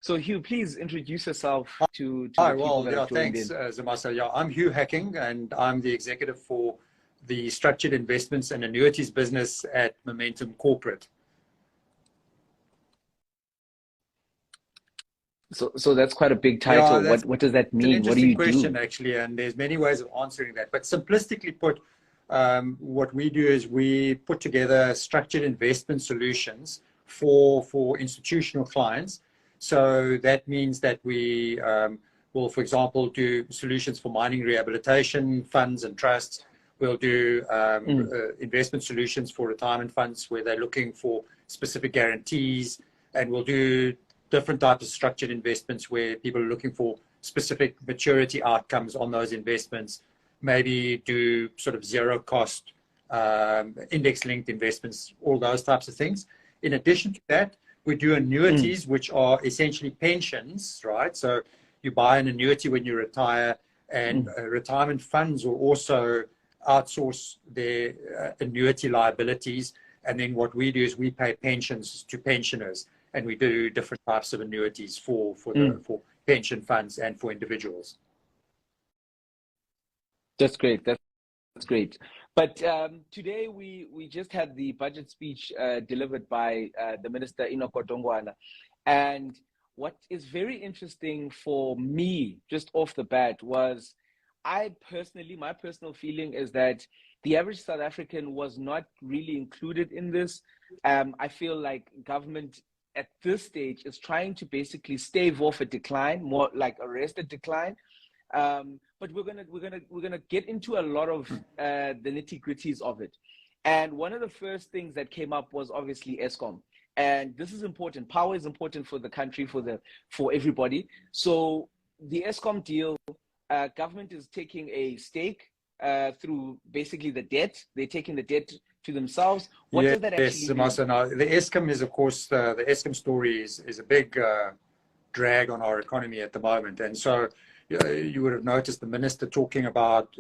So Hugh, please introduce yourself to Hi, the people well, that yeah, have joined thanks, in. Zamasa. Yeah, I'm Hugh Hacking, and I'm the executive for the structured investments and annuities business at Momentum Corporate. So that's quite a big Yeah, title. What does that it's an mean? What do interesting you question, do? actually, and there's many ways of answering that. But simplistically put, what we do is we put together structured investment solutions for institutional clients. So that means that we will, for example, do solutions for mining rehabilitation funds and trusts. We'll do Mm, investment solutions for retirement funds where they're looking for specific guarantees, and we'll do different types of structured investments where people are looking for specific maturity outcomes on those investments, maybe do sort of zero cost index linked investments, all those types of things. In addition to that, we do mm, annuities, which are essentially pensions, right? So you buy an annuity when you retire, and mm, retirement funds will also outsource their annuity liabilities. And then what we do is we pay pensions to pensioners, and we do different types of annuities for mm. pension funds and for individuals. That's great. That's great. But today we just had the budget speech delivered by the Minister Enoch Godongwana, and what is very interesting for me, just off the bat, was my personal feeling is that the average South African was not really included in this. I feel like government at this stage is trying to basically stave off a decline, more like arrest a decline. But we're gonna get into a lot of the nitty-gritties of it. And one of the first things that came up was obviously Eskom. And this is important. Power is important for the country, for everybody. So the Eskom deal, government is taking a stake through basically the debt. They're taking the debt to themselves. What Yes, does that actually mean? Samasa. Now, the Eskom is, of course, the Eskom story is a big drag on our economy at the moment. And so you would have noticed the minister talking about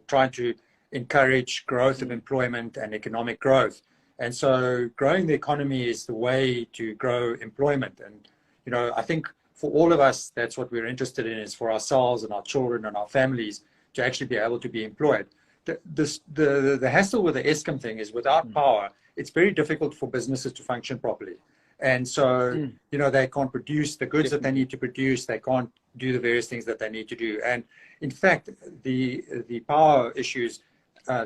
trying to encourage growth of employment and economic growth. And so growing the economy is the way to grow employment. And, I think for all of us, that's what we're interested in, is for ourselves and our children and our families to actually be able to be employed. The hassle with the Eskom thing is, without power, it's very difficult for businesses to function properly. And so, they can't produce the goods that they need to produce. They can't do the various things that they need to do. And in fact, the power issues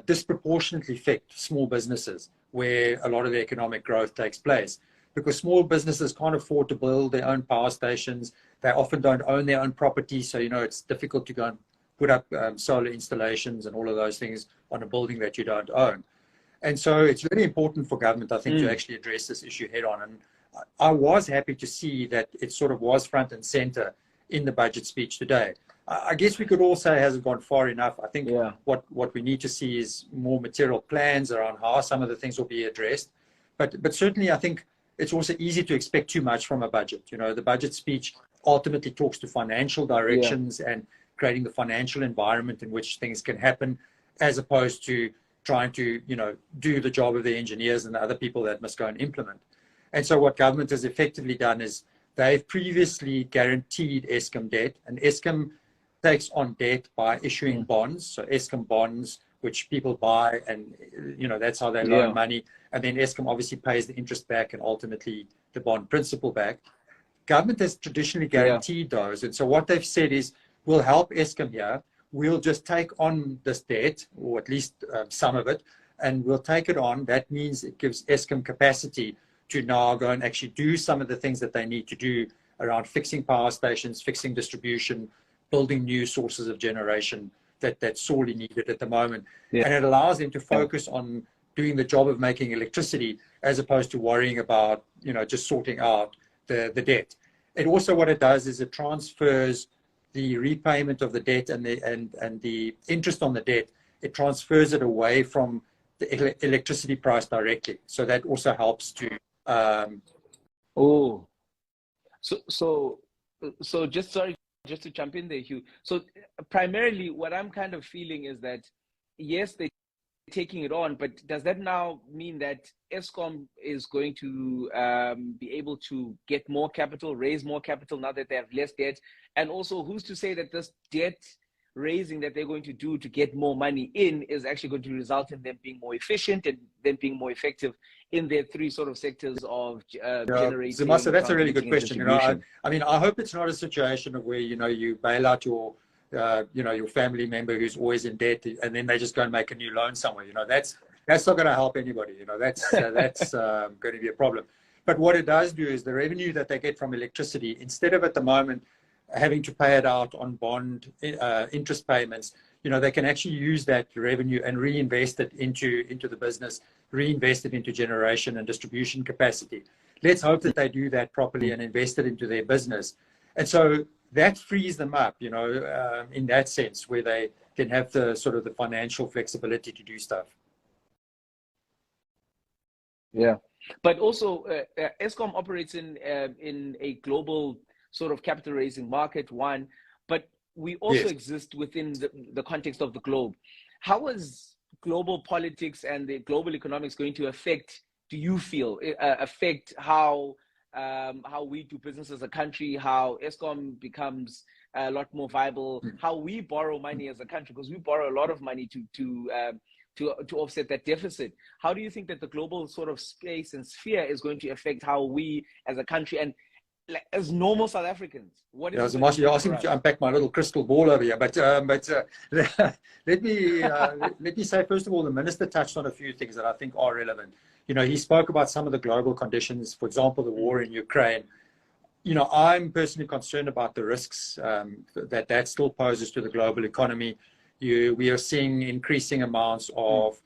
disproportionately affect small businesses, where a lot of the economic growth takes place. Because small businesses can't afford to build their own power stations. They often don't own their own property. So, it's difficult to go and put up solar installations and all of those things on a building that you don't own. And so it's really important for government, I think, to actually address this issue head on. And I was happy to see that it sort of was front and center in the budget speech today. I guess we could all say it hasn't gone far enough. I think what we need to see is more material plans around how some of the things will be addressed. But certainly, I think it's also easy to expect too much from a budget. The budget speech ultimately talks to financial directions and creating the financial environment in which things can happen, as opposed to trying to, do the job of the engineers and the other people that must go and implement. And so what government has effectively done is they've previously guaranteed Eskom debt, and Eskom takes on debt by issuing bonds. So Eskom bonds, which people buy, and, that's how they loan money. And then Eskom obviously pays the interest back and ultimately the bond principal back. Government has traditionally guaranteed those. And so what they've said is, we'll help Eskom here. We'll just take on this debt, or at least some of it, and we'll take it on. That means it gives Eskom capacity to now go and actually do some of the things that they need to do around fixing power stations, fixing distribution, building new sources of generation that's sorely needed at the moment. And it allows them to focus on doing the job of making electricity, as opposed to worrying about, just sorting out the debt. And also what it does is it transfers the repayment of the debt and the interest on the debt. It transfers it away from the electricity price directly. So that also helps to So just to jump in there, Hugh. So primarily what I'm kind of feeling is that, yes, they're taking it on, but does that now mean that Eskom is going to be able to get more capital, raise more capital now that they have less debt? And also, who's to say that this debt raising that they're going to do to get more money in is actually going to result in them being more efficient and then being more effective in their three sort of sectors of generating, Zimasa, that's a really good transmitting, and question. You know, distribution? I mean, I hope it's not a situation of where, you know, you bail out your your family member who's always in debt, and then they just go and make a new loan somewhere. You know, that's not going to help anybody. You know, that's going to be a problem. But what it does do is the revenue that they get from electricity, instead of at the moment having to pay it out on bond interest payments, you know, they can actually use that revenue and reinvest it into the business, reinvest it into generation and distribution capacity. Let's hope that they do that properly and invest it into their business. And so that frees them up, you know, in that sense, where they can have the sort of the financial flexibility to do stuff. Yeah, but also Eskom operates in a global sort of capital raising market, one, but we also exist within the context of the globe. How is global politics and the global economics going to affect, do you feel, affect how we do business as a country, how Eskom becomes a lot more viable, how we borrow money as a country, because we borrow a lot of money to offset that deficit? How do you think that the global sort of space and sphere is going to affect how we as a country and as normal South Africans? What is you're asking me to unpack my little crystal ball over here, but let me say, first of all, the minister touched on a few things that I think are relevant. You know, he spoke about some of the global conditions, for example, the war in Ukraine. You know, I'm personally concerned about the risks that still poses to the global economy. We are seeing increasing amounts of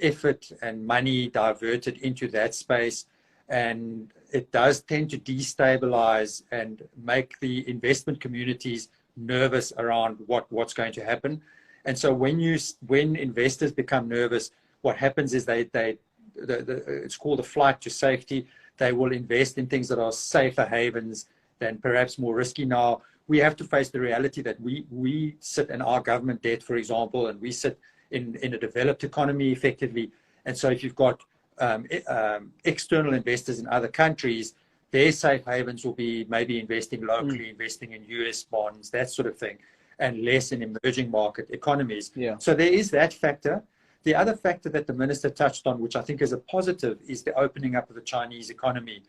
effort and money diverted into that space, and it does tend to destabilize and make the investment communities nervous around what's going to happen. And so when investors become nervous, what happens is it's called a flight to safety. They will invest in things that are safer havens than perhaps more risky. Now, we have to face the reality that we sit in our government debt, for example, and we sit in a developed economy effectively. And so if you've got external investors in other countries, their safe havens will be maybe investing locally, investing in US bonds, that sort of thing, and less in emerging market economies. Yeah. So there is that factor. The other factor that the minister touched on, which I think is a positive, is the opening up of the Chinese economy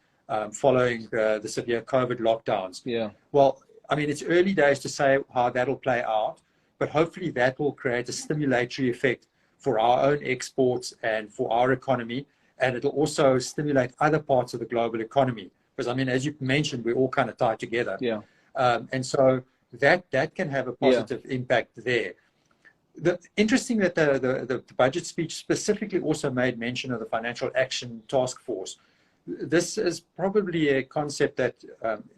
following the severe COVID lockdowns. Yeah. Well, I mean, it's early days to say how that'll play out, but hopefully that will create a stimulatory effect for our own exports and for our economy. And it'll also stimulate other parts of the global economy. Because, I mean, as you mentioned, we're all kind of tied together. Yeah. And so that can have a positive impact there. Interesting that the budget speech specifically also made mention of the Financial Action Task Force. This is probably a concept that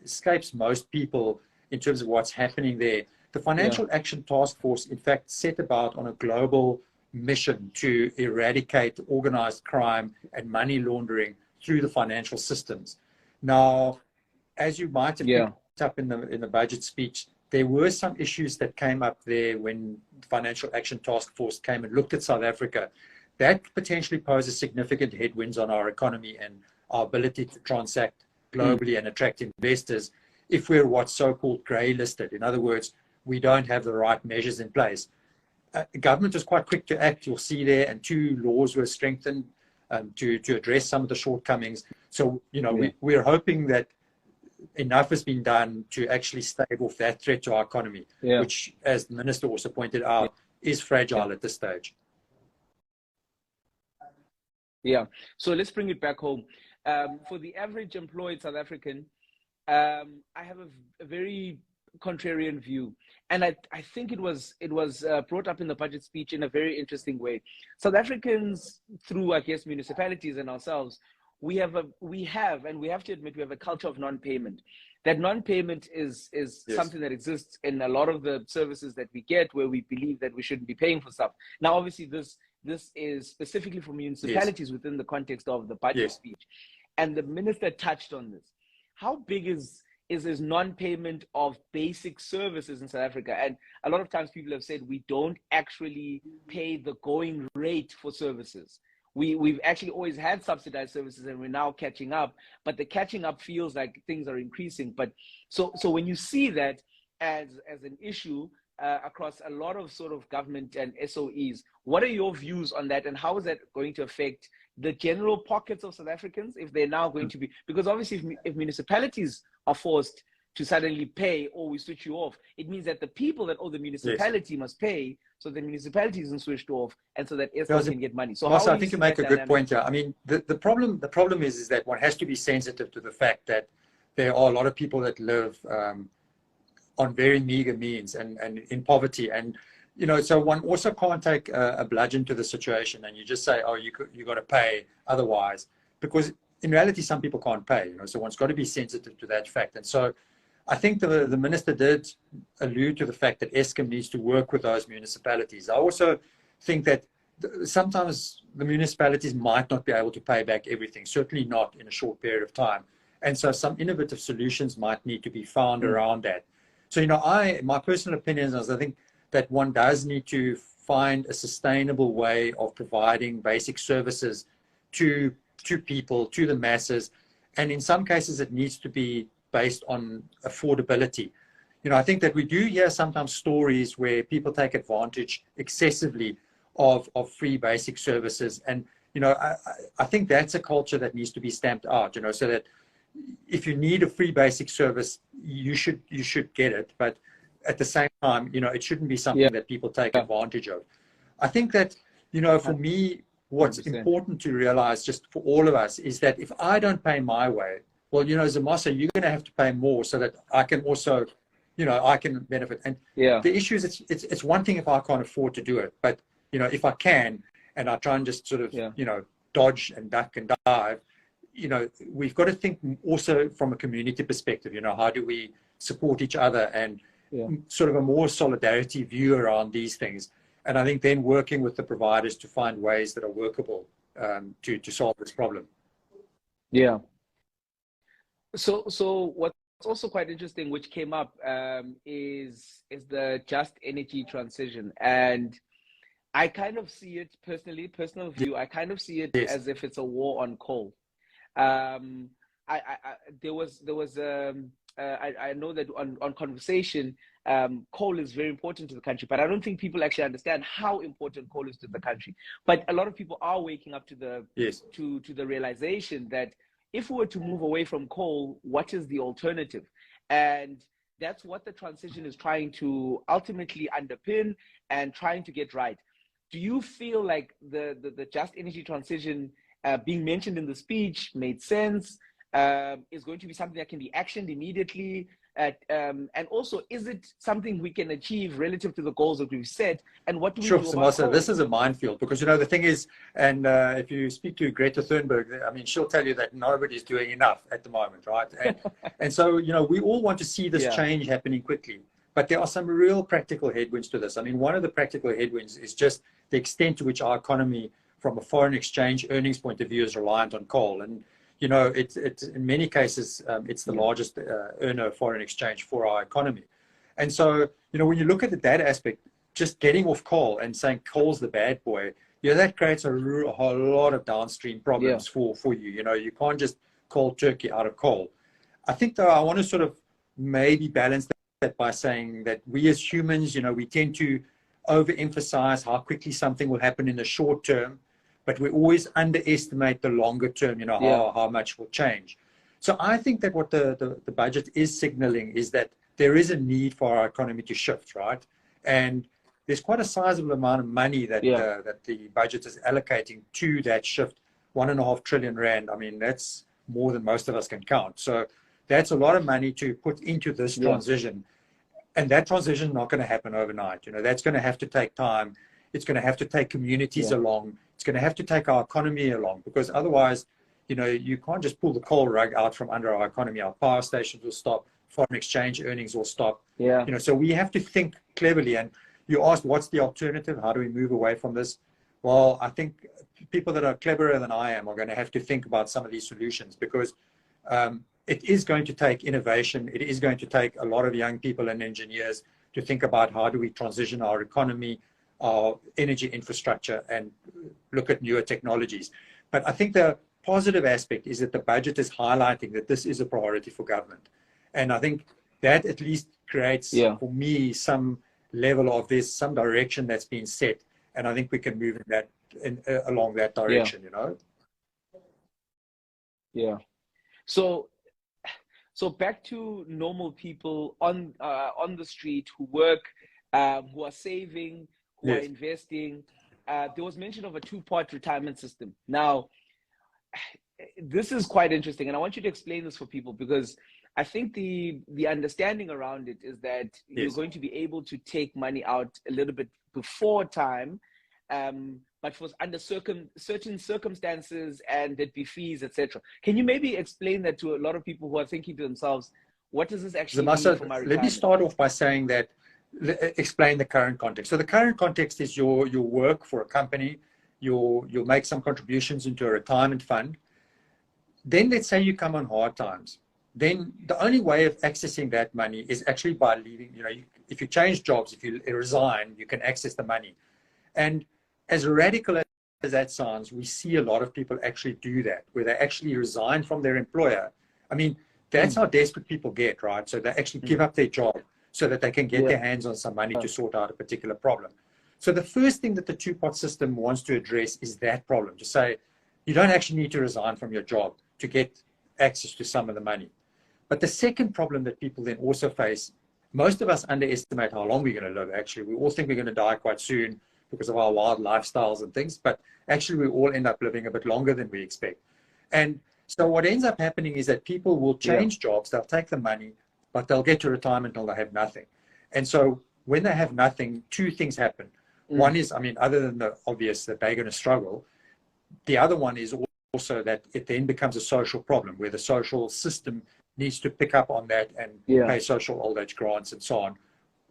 escapes most people in terms of what's happening there. The Financial Action Task Force, in fact, set about on a global mission to eradicate organized crime and money laundering through the financial systems. Now, as you might have picked up in the budget speech, there were some issues that came up there when the Financial Action Task Force came and looked at South Africa. That potentially poses significant headwinds on our economy and our ability to transact globally and attract investors if we're what's so-called grey listed. In other words, we don't have the right measures in place. Government was quite quick to act, you'll see there, and 2 laws were strengthened to address some of the shortcomings. So, you know, we're hoping that enough has been done to actually stave off that threat to our economy, which, as the minister also pointed out, is fragile at this stage. Yeah. So let's bring it back home. For the average employed South African, I have a very contrarian view, and I think it was brought up in the budget speech in a very interesting way. South Africans, through, I guess, municipalities and ourselves, we have and we have to admit, we have a culture of non-payment. That non-payment is something that exists in a lot of the services that we get, where we believe that we shouldn't be paying for stuff. Now, obviously, this is specifically for municipalities within the context of the budget speech, and the minister touched on this. How big is is non-payment of basic services in South Africa. And a lot of times people have said we don't actually pay the going rate for services. We've actually always had subsidized services, and we're now catching up, but the catching up feels like things are increasing. But so when you see that as an issue across a lot of sort of government and SOEs, what are your views on that, and how is that going to affect the general pockets of South Africans if they're now going to be, because obviously if municipalities are forced to suddenly pay, or we switch you off, it means that the people that owe the municipality must pay, so the municipality isn't switched off, and so that Eskom can get money. So Marcel, how I think you make a good point here. I mean, the problem is that one has to be sensitive to the fact that there are a lot of people that live on very meager means and in poverty, and so one also can't take a bludgeon to the situation and you just say, oh, you got to pay otherwise, because in reality some people can't pay. So one's got to be sensitive to that fact. And so I think the minister did allude to the fact that Eskom needs to work with those municipalities. I also think that sometimes the municipalities might not be able to pay back everything, certainly not in a short period of time. And so some innovative solutions might need to be found around that. So, my personal opinion is I think that one does need to find a sustainable way of providing basic services to people, to the masses. And in some cases, it needs to be based on affordability. I think that we do hear sometimes stories where people take advantage excessively of free basic services. And, I think that's a culture that needs to be stamped out, so that if you need a free basic service, you should get it. But at the same time, it shouldn't be something that people take advantage of. I think that, for me, what's 100%. Important to realize just for all of us is that if I don't pay my way, well, Zamasa, you're going to have to pay more so that I can also, I can benefit. And the issue is it's one thing if I can't afford to do it, but, if I can, and I try and just sort of, dodge and duck and dive, we've got to think also from a community perspective, how do we support each other and sort of a more solidarity view around these things. And I think then working with the providers to find ways that are workable to solve this problem. Yeah. So what's also quite interesting, which came up, is the just energy transition. And I kind of see it personal view, I kind of see it as if it's a war on coal. I know that on Conversation, coal is very important to the country, but I don't think people actually understand how important coal is to the country. But a lot of people are waking up to the to the realization that if we were to move away from coal, what is the alternative? And that's what the transition is trying to ultimately underpin and trying to get right. Do you feel like the just energy transition being mentioned in the speech made sense, is going to be something that can be actioned immediately? And also, is it something we can achieve relative to the goals that we've set? And what do we do about coal? This is a minefield because, the thing is, and if you speak to Greta Thunberg, I mean, she'll tell you that nobody's doing enough at the moment, right? And so, we all want to see this change happening quickly. But there are some real practical headwinds to this. I mean, one of the practical headwinds is just the extent to which our economy, from a foreign exchange earnings point of view, is reliant on coal. And, it's in many cases, it's the largest earner of foreign exchange for our economy. And so, when you look at that aspect, just getting off coal and saying coal's the bad boy, that creates a whole lot of downstream problems for you. You can't just cold turkey out of coal. I think, though, I want to sort of maybe balance that by saying that we as humans, we tend to overemphasize how quickly something will happen in the short term, but we always underestimate the longer term, how much will change. So I think that what the budget is signaling is that there is a need for our economy to shift, right? And there's quite a sizable amount of money that that the budget is allocating to that shift. 1.5 trillion rand. I mean, that's more than most of us can count. So that's a lot of money to put into this transition. And that transition is not going to happen overnight. That's going to have to take time. It's going to have to take communities along. It's going to have to take our economy along, because otherwise, you can't just pull the coal rug out from under our economy. Our power stations will stop. Foreign exchange earnings will stop. So we have to think cleverly. And you asked, what's the alternative? How do we move away from this? Well, I think people that are cleverer than I am are going to have to think about some of these solutions, because it is going to take innovation. It is going to take a lot of young people and engineers to think about how do we transition our economy, our energy infrastructure, and look at newer technologies. But I think the positive aspect is that the budget is highlighting that this is a priority for government. And I think that at least creates, for me, some level of there's some direction that's been set. And I think we can move in that along that direction, you know? Yeah. So back to normal people on the street who work, who are saving, who are investing. There was mention of a two-part retirement system. Now, this is quite interesting, and I want you to explain this for people, because I think the understanding around it is that you're going to be able to take money out a little bit before time, but for under certain circumstances, and there'd be fees, etc. Can you maybe explain that to a lot of people who are thinking to themselves, what does this actually mean for my retirement? Let me start off by saying that, explain the current context. So the current context is your work for a company, you'll make some contributions into a retirement fund. Then let's say you come on hard times. Then the only way of accessing that money is actually by leaving. You know, if you change jobs, if you resign, you can access the money. And as radical as that sounds, we see a lot of people actually do that, where they actually resign from their employer. I mean, that's how desperate people get, right? So they actually give up their job so that they can get their hands on some money to sort out a particular problem. So the first thing that the two-part system wants to address is that problem, to say, you don't actually need to resign from your job to get access to some of the money. But the second problem that people then also face, most of us underestimate how long we're going to live, actually. We all think we're going to die quite soon because of our wild lifestyles and things, but actually we all end up living a bit longer than we expect. And so what ends up happening is that people will change jobs, they'll take the money, but they'll get to retirement and they'll have nothing. And so when they have nothing, two things happen. One is, I mean, other than the obvious that they're going to struggle, the other one is also that it then becomes a social problem where the social system needs to pick up on that and pay social old age grants and so on,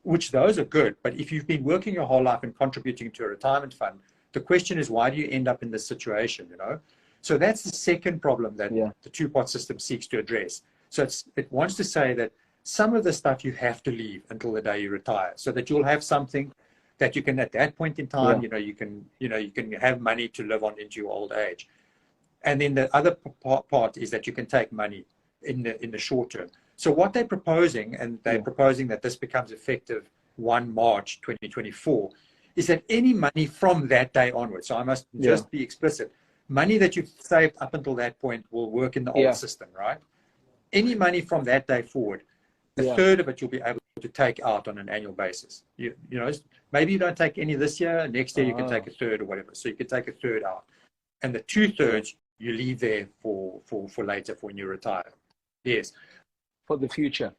which those are good. But if you've been working your whole life and contributing to a retirement fund, the question is, why do you end up in this situation, you know? So that's the second problem that the two-part system seeks to address. So it wants to say that some of the stuff you have to leave until the day you retire, so that you'll have something that you can, at that point in time, you can have money to live on into your old age. And then the other part is that you can take money in the short term. So what they're proposing, and they're proposing that this becomes effective 1 March 2024, is that any money from that day onwards, so I must just be explicit, money that you've saved up until that point will work in the old system, right? Any money from that day forward, a third of it you'll be able to take out on an annual basis. You know, maybe you don't take any this year, next year you can take a third or whatever. So you can take a third out. And the 2/3 you leave there for later, for when you retire. Yes. For the future.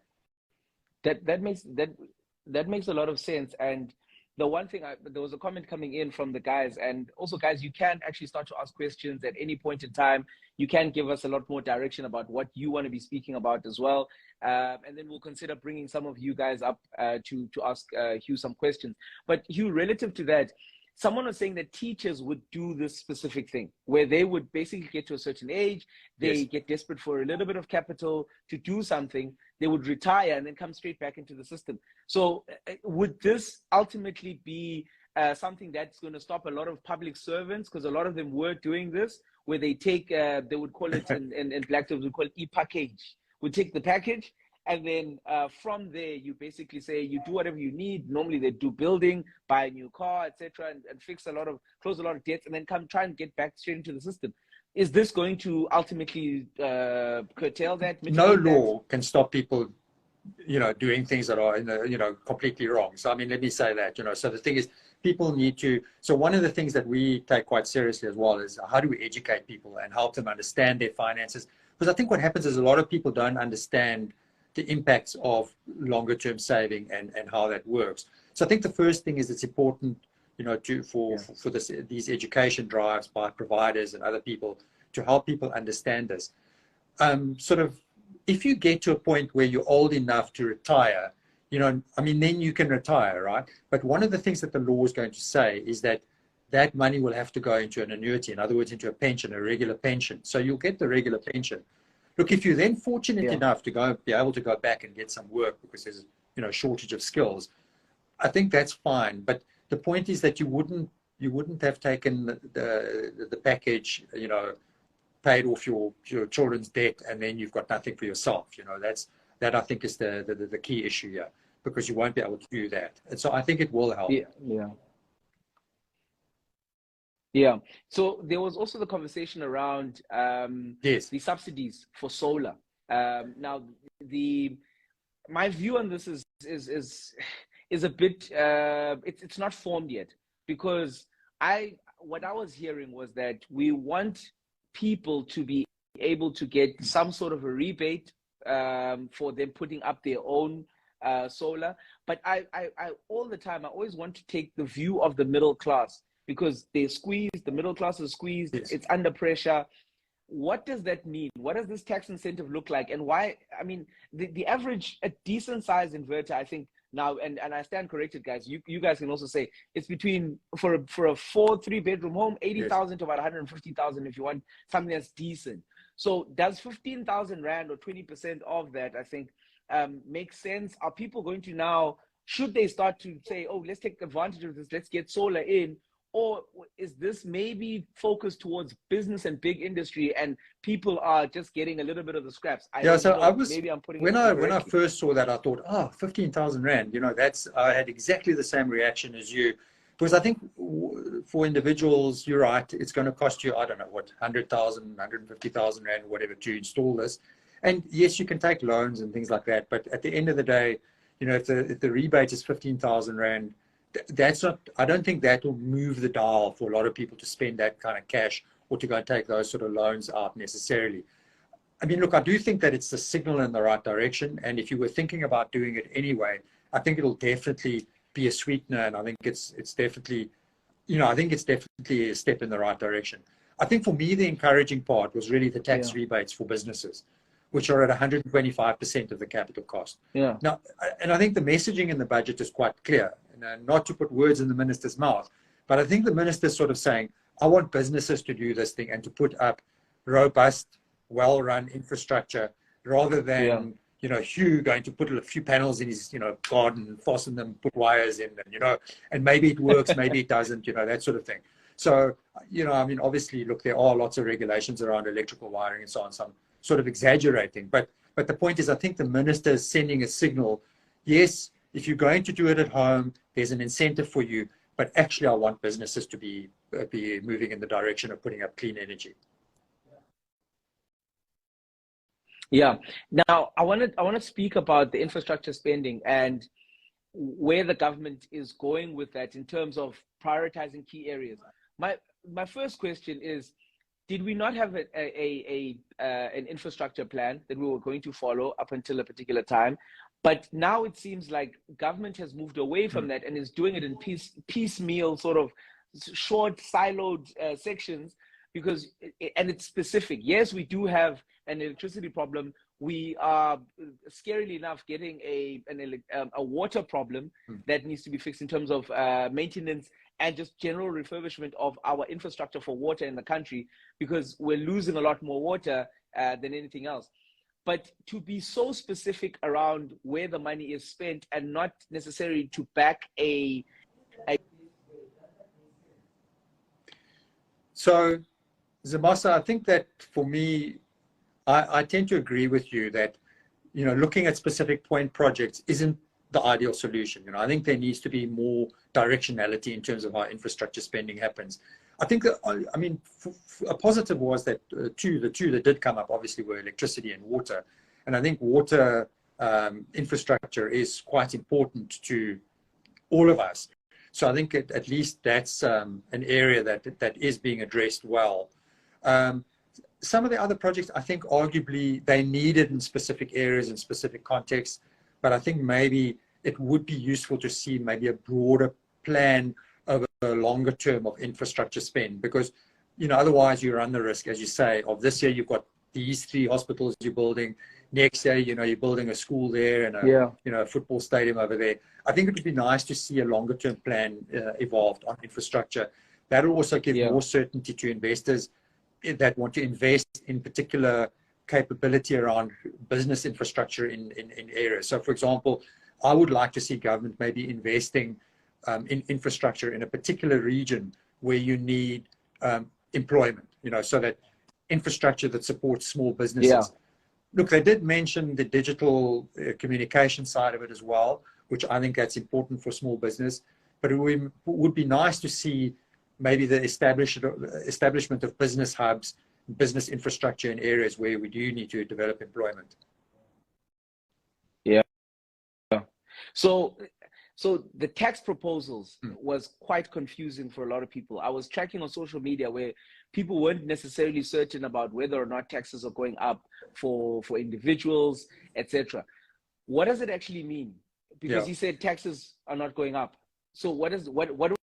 That makes a lot of sense. And the one thing, there was a comment coming in from the guys, and also guys, you can actually start to ask questions at any point in time. You can give us a lot more direction about what you want to be speaking about as well. And then we'll consider bringing some of you guys up to ask Hugh some questions. But Hugh, relative to that, someone was saying that teachers would do this specific thing where they would basically get to a certain age, they get desperate for a little bit of capital to do something, they would retire and then come straight back into the system. So would this ultimately be something that's going to stop a lot of public servants? Because a lot of them were doing this, where they take, they would call it, in black terms, we call it e-package. We take the package, and then from there, you basically say you do whatever you need. Normally, they do building, buy a new car, etc., and close a lot of debts, and then come try and get back straight into the system. Is this going to ultimately curtail that? No law can stop people, doing things that are, completely wrong. So, I mean, let me say that, so the thing is, people need to, so one of the things that we take quite seriously as well is how do we educate people and help them understand their finances? Because I think what happens is a lot of people don't understand the impacts of longer term saving and how that works. So I think the first thing is it's important, for these education drives by providers and other people to help people understand this. If you get to a point where you're old enough to retire, then you can retire, right? But one of the things that the law is going to say is that that money will have to go into an annuity, in other words, into a pension, a regular pension. So you'll get the regular pension. look, if you're then fortunate enough to be able to go back and get some work because there's, you know, shortage of skills, I think that's fine. But the point is that you wouldn't have taken the package, you know, paid off your children's debt, and then you've got nothing for yourself. You know, that I think is the key issue here, because you won't be able to do that. And so I think it will help. Yeah. So there was also the conversation around yes, the subsidies for solar. Now, my view on this is a bit it's not formed yet, because what I was hearing was that we want people to be able to get some sort of a rebate for them putting up their own solar. But I all the time, I always want to take the view of the middle class, because they're squeezed, the middle class is squeezed, yes. It's under pressure. What does that mean? What does this tax incentive look like? And why? I mean, the average, a decent sized inverter, I think now, and I stand corrected, guys, you guys can also say it's between, for a 3-bedroom home, 80,000 to about 150,000 if you want something that's decent. So does 15,000 Rand or 20% of that, I think, make sense? Are people going to now, should they start to say, oh, let's take advantage of this, let's get solar in? Or is this maybe focused towards business and big industry, and people are just getting a little bit of the scraps? Maybe I'm putting when I first saw that, I thought, 15,000 Rand, you know, I had exactly the same reaction as you, because I think for individuals, you're right, it's going to cost you, I don't know what, 100,000, 150,000 Rand, whatever, to install this. And yes, you can take loans and things like that, but at the end of the day, you know, if the rebate is 15,000 Rand, that's not, I don't think that will move the dial for a lot of people to spend that kind of cash or to go and take those sort of loans out necessarily. I mean, look, I do think that it's a signal in the right direction. And if you were thinking about doing it anyway, I think it'll definitely be a sweetener. And I think it's definitely, you know, I think it's definitely a step in the right direction. I think for me, the encouraging part was really the tax rebates for businesses, which are at 125% of the capital cost. Yeah. Now, and I think the messaging in the budget is quite clear. Not to put words in the minister's mouth, but I think the minister's sort of saying, I want businesses to do this thing and to put up robust, well-run infrastructure, rather than, you know, Hugh going to put a few panels in his, you know, garden and fasten them, put wires in them, you know, and maybe it works, maybe it doesn't, you know, that sort of thing. So, you know, I mean, obviously, look, there are lots of regulations around electrical wiring and so on, so I'm sort of exaggerating, but the point is, I think the minister is sending a signal. Yes, if you're going to do it at home, there's an incentive for you, but actually I want businesses to be moving in the direction of putting up clean energy. Yeah. Now, I want to speak about the infrastructure spending and where the government is going with that in terms of prioritizing key areas. My first question is, did we not have an infrastructure plan that we were going to follow up until a particular time? But now it seems like government has moved away from that and is doing it in piecemeal, sort of short, siloed sections, and it's specific. Yes, we do have an electricity problem. We are, scarily enough, getting a water problem that needs to be fixed in terms of maintenance and just general refurbishment of our infrastructure for water in the country, because we're losing a lot more water than anything else. But to be so specific around where the money is spent and not necessarily to back So, Zamasa, I think that for me, I tend to agree with you that, you know, looking at specific point projects isn't the ideal solution. You know, I think there needs to be more directionality in terms of how infrastructure spending happens. I think that, I mean, a positive was that the two that did come up obviously were electricity and water. And I think water infrastructure is quite important to all of us. So I think at least that's an area that is being addressed well. Some of the other projects, I think arguably they needed in specific areas and specific contexts, but I think maybe it would be useful to see maybe a broader plan over a longer term of infrastructure spend, because, you know, otherwise you run the risk, as you say, of this year you've got these 3 hospitals you're building, next year, you know, you're building a school there and you know, a football stadium over there. I think it would be nice to see a longer term plan evolved on infrastructure. That'll also give more certainty to investors that want to invest in particular capability around business infrastructure in areas. So, for example, I would like to see government maybe investing in infrastructure in a particular region where you need employment, so that infrastructure that supports small businesses. Yeah. Look, they did mention the digital communication side of it as well, which I think that's important for small business. But it would be nice to see maybe the establishment of business hubs, business infrastructure in areas where we do need to develop employment. Yeah. So the tax proposals was quite confusing for a lot of people. I was tracking on social media where people weren't necessarily certain about whether or not taxes are going up for individuals, etc. What does it actually mean? Because he said taxes are not going up. So what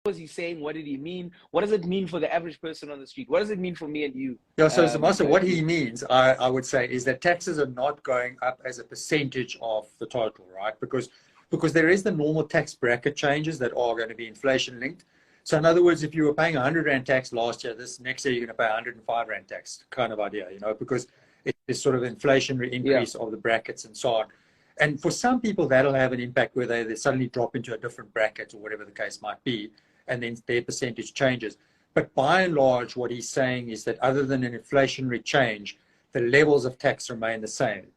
was he saying? What did he mean? What does it mean for the average person on the street? What does it mean for me and you? Yeah, so Zamasa, what he means, I would say, is that taxes are not going up as a percentage of the total, right? Because there is the normal tax bracket changes that are going to be inflation linked. So in other words, if you were paying 100 Rand tax last year, this next year you're going to pay 105 Rand tax kind of idea, because it's sort of inflationary increase of the brackets and so on. And for some people, that'll have an impact where they suddenly drop into a different bracket or whatever the case might be, and then their percentage changes. But by and large, what he's saying is that other than an inflationary change, the levels of tax remain the same.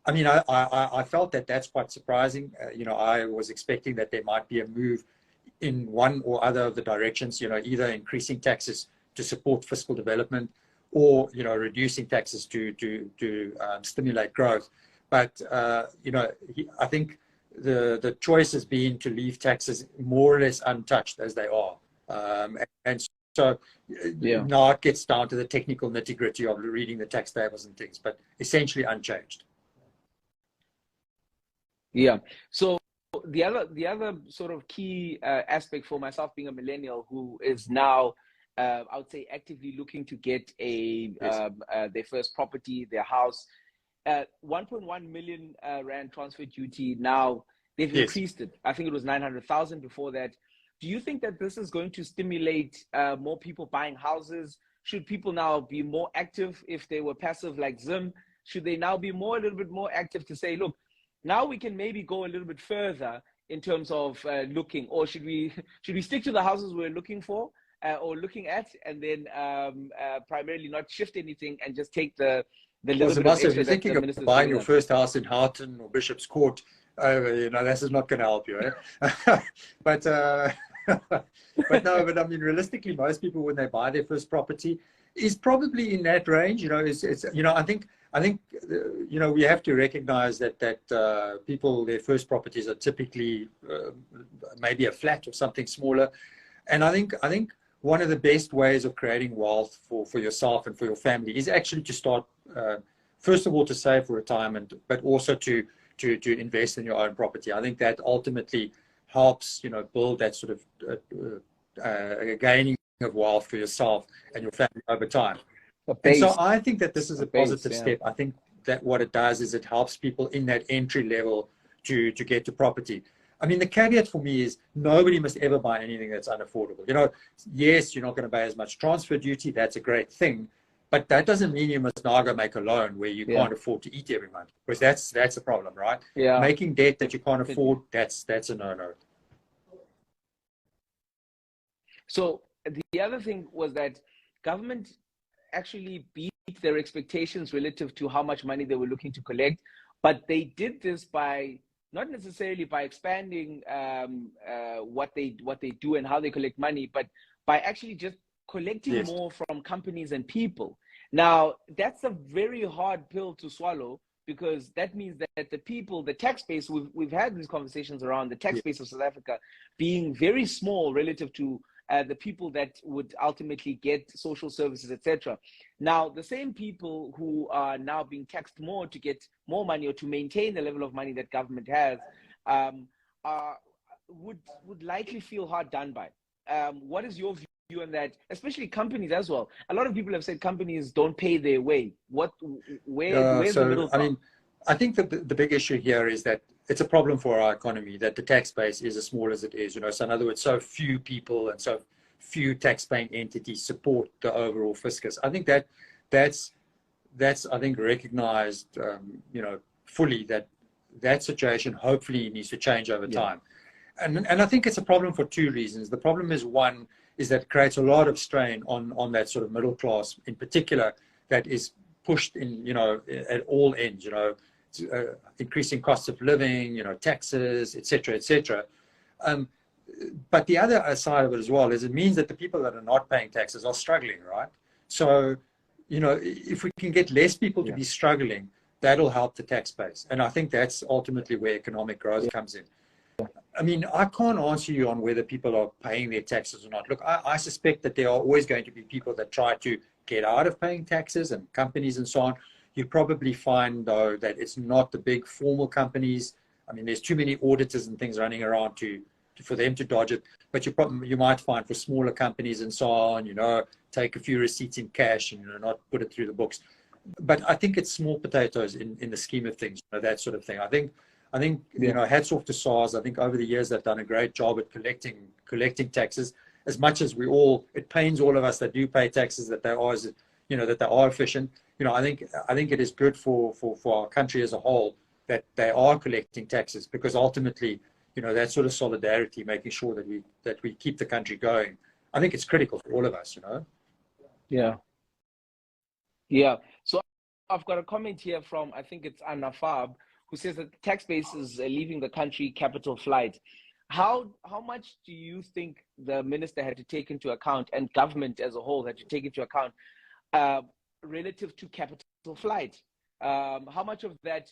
I mean, I felt that that's quite surprising. I was expecting that there might be a move in one or other of the directions, either increasing taxes to support fiscal development or, reducing taxes to stimulate growth. But, I think the choice has been to leave taxes more or less untouched as they are. And so now it gets down to the technical nitty-gritty of reading the tax tables and things, but essentially unchanged. Yeah. So the other sort of key aspect for myself being a millennial who is now, I would say, actively looking to get their first property, their house, 1.1 million Rand transfer duty. Now they've increased it. I think it was 900,000 before that. Do you think that this is going to stimulate more people buying houses? Should people now be more active if they were passive like Zim? Should they now be a little bit more active to say, look, now we can maybe go a little bit further in terms of looking, or should we stick to the houses we're looking for or looking at, and then primarily not shift anything and just take the little bit of extra if you're thinking of buying your first house in Houghton or Bishop's Court, this is not going to help you, eh? But I mean, realistically, most people when they buy their first property is probably in that range. I think we have to recognize that people, their first properties are typically maybe a flat or something smaller, and I think one of the best ways of creating wealth for yourself and for your family is actually to start, first of all, to save for retirement, but also to invest in your own property. I think that ultimately helps, build that sort of gaining of wealth for yourself and your family over time. And so I think that this is a positive step. I think that what it does is it helps people in that entry level to get to property. I mean, the caveat for me is nobody must ever buy anything that's unaffordable. Yes, you're not going to pay as much transfer duty. That's a great thing. But that doesn't mean you must now go make a loan where you can't afford to eat every month, because that's a problem, right? Yeah. Making debt that you can't afford, that's a no-no. So the other thing was that government actually beat their expectations relative to how much money they were looking to collect, but they did this by not necessarily by expanding what they do and how they collect money, but by actually just collecting more from companies and people. Now, that's a very hard pill to swallow, because that means that the people, the tax base, we've had these conversations around the tax base of South Africa being very small relative to the people that would ultimately get social services, etc. Now, the same people who are now being taxed more to get more money or to maintain the level of money that government has would likely feel hard done by. What is your view on that, especially companies as well? A lot of people have said companies don't pay their way. Where's the middle ground? I mean, I think that the big issue here is that it's a problem for our economy that the tax base is as small as it is. So in other words, so few people and so few tax-paying entities support the overall fiscus. I think that's that's I think recognized, fully that situation hopefully needs to change over time. And I think it's a problem for two reasons. The problem is, one is that it creates a lot of strain on that sort of middle class in particular, that is pushed in, at all ends, increasing costs of living, taxes, etc., etc. But the other side of it as well is it means that the people that are not paying taxes are struggling, right? So, if we can get less people to be struggling, that'll help the tax base. And I think that's ultimately where economic growth comes in. I mean, I can't answer you on whether people are paying their taxes or not. Look, I suspect that there are always going to be people that try to get out of paying taxes, and companies and so on. You probably find, though, that it's not the big formal companies. I mean, there's too many auditors and things running around for them to dodge it. But you might find for smaller companies and so on, take a few receipts in cash and not put it through the books. But I think it's small potatoes in the scheme of things, that sort of thing. I think hats off to SARS. I think over the years they've done a great job at collecting taxes. As much as it pains all of us that do pay taxes that they are efficient. I think it is good for our country as a whole that they are collecting taxes, because ultimately, that sort of solidarity, making sure that we keep the country going, I think it's critical for all of us. Yeah. So I've got a comment here from, I think it's Anna Fab, who says that tax base is leaving the country capital flight. How much do you think the minister had to take into account, and government as a whole had to take into account, relative to capital flight? How much of that,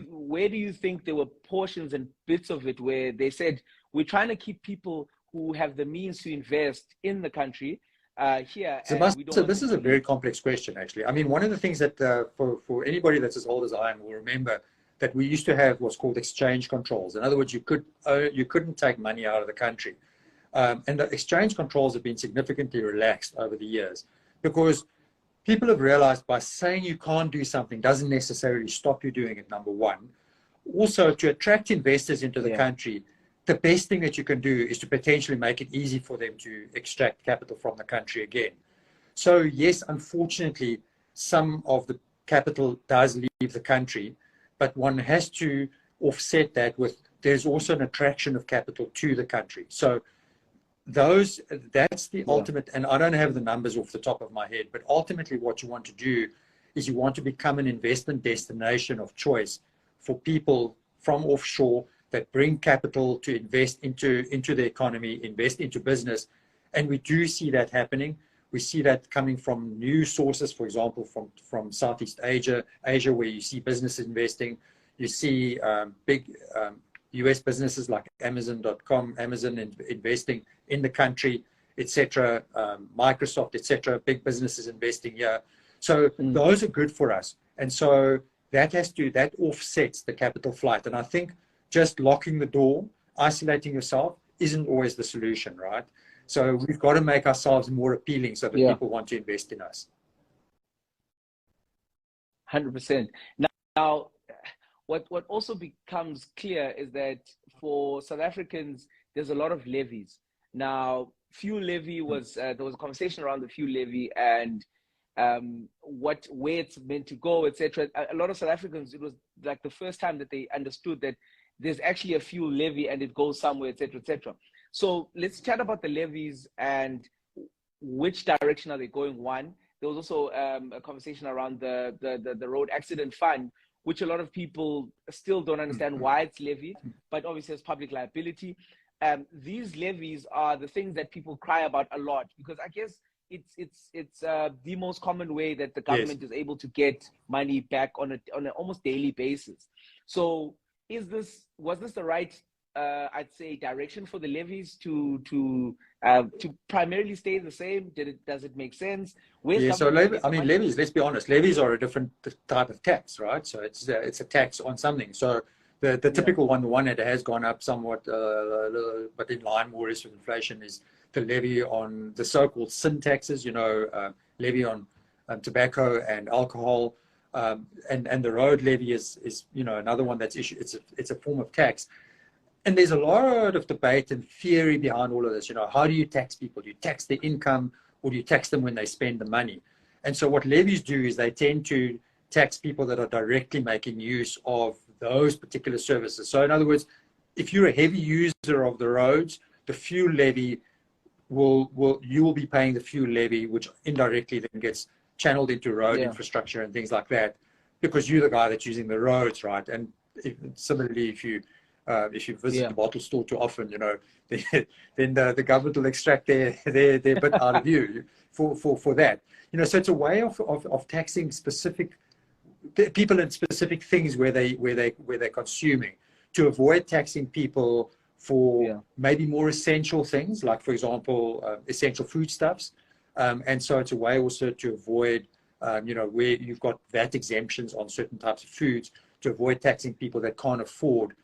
where do you think there were portions and bits of it where they said, we're trying to keep people who have the means to invest in the country here? So this is a very complex question, actually. I mean, one of the things that for anybody that's as old as I am will remember, that we used to have what's called exchange controls. In other words, you couldn't take money out of the country. And the exchange controls have been significantly relaxed over the years, because people have realized by saying you can't do something doesn't necessarily stop you doing it, number one. Also, to attract investors into the country, the best thing that you can do is to potentially make it easy for them to extract capital from the country again. So yes, unfortunately, some of the capital does leave the country, but one has to offset that with, there's also an attraction of capital to the country. So that's the ultimate, and I don't have the numbers off the top of my head, but ultimately what you want to do is you want to become an investment destination of choice for people from offshore that bring capital to invest into the economy, invest into business. And we do see that happening. We see that coming from new sources, for example, from Southeast Asia, where you see businesses investing. You see big US businesses like Amazon.com, Amazon investing in the country, etc. Microsoft, etc. Big businesses investing here. So those are good for us. And so that offsets the capital flight. And I think just locking the door, isolating yourself, isn't always the solution, right? So we've got to make ourselves more appealing so that people want to invest in us. 100%. Now, what also becomes clear is that for South Africans, there's a lot of levies. Now, fuel levy was, there was a conversation around the fuel levy and where it's meant to go, etc. A lot of South Africans, it was like the first time that they understood that there's actually a fuel levy and it goes somewhere, etc., etc. So let's chat about the levies and which direction are they going. One, there was also a conversation around the road accident fund, which a lot of people still don't understand why it's levied, but obviously it's public liability. These levies are the things that people cry about a lot, because I guess it's the most common way that the government is able to get money back on an almost daily basis. So was this the right I'd say direction for the levies to primarily stay the same? Does it make sense? So levies, let's be honest, levies are a different type of tax, right? So it's a tax on something. So the typical one, the one that has gone up somewhat, but in line more with inflation, is the levy on the so-called sin taxes, levy on tobacco and alcohol. And the road levy is another one that's issued. It's a form of tax. And there's a lot of debate and theory behind all of this. How do you tax people? Do you tax their income, or do you tax them when they spend the money? And so what levies do is they tend to tax people that are directly making use of those particular services. So in other words, if you're a heavy user of the roads, the fuel levy you will be paying the fuel levy, which indirectly then gets channeled into road infrastructure and things like that, because you're the guy that's using the roads, right? And similarly, if you visit the bottle store too often, you know, then the government will extract their bit out of you for that. You know, so it's a way of taxing specific people in specific things where they're consuming, to avoid taxing people for maybe more essential things, like, for example, essential foodstuffs. And so it's a way also to avoid, you know, where you've got VAT exemptions on certain types of foods, to avoid taxing people that can't afford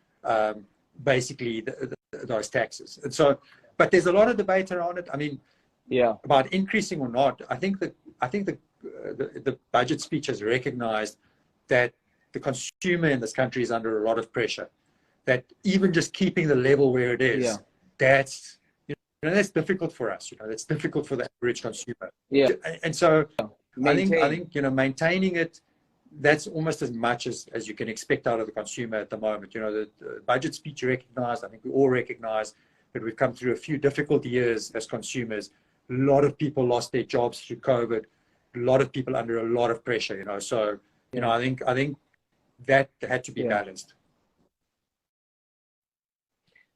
basically those taxes. And so, but there's a lot of debate around it. I mean, about increasing or not. I think the budget speech has recognized that the consumer in this country is under a lot of pressure. That even just keeping the level where it is, that's, you know, that's difficult for us. You know, that's difficult for the average consumer. And so I think, you know, maintaining it, that's almost as much as you can expect out of the consumer at the moment. You know, the budget speech recognized, I think we all recognize that we've come through a few difficult years as consumers. A lot of people lost their jobs through COVID. A lot of people under a lot of pressure, you know. So, you know, I think that had to be balanced.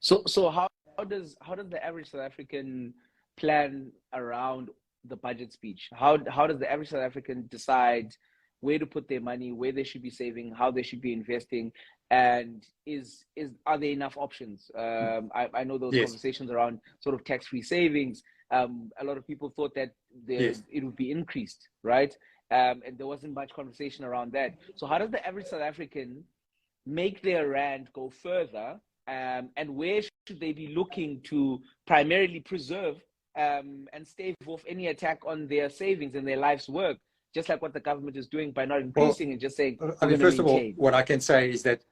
So how does the average South African plan around the budget speech? How does the average South African decide where to put their money, where they should be saving, how they should be investing, and are there enough options? I know those conversations around sort of tax-free savings. A lot of people thought that it would be increased, right? And there wasn't much conversation around that. So how does the average South African make their rand go further? And where should they be looking to primarily preserve and stave off any attack on their savings and their life's work, just like what the government is doing by not increasing and just saying, I mean, first of all, what I can say is that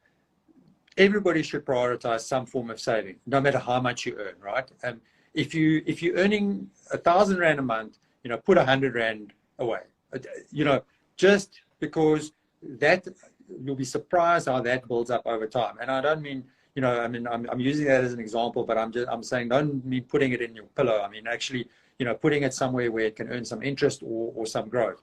everybody should prioritize some form of saving, no matter how much you earn, right? If you're earning 1,000 rand a month, you know, put 100 rand away, you know, just because that, you'll be surprised how that builds up over time. And I don't mean, you know, I mean, I'm using that as an example, but I'm saying, don't mean putting it in your pillow. I mean, actually, you know, putting it somewhere where it can earn some interest or some growth.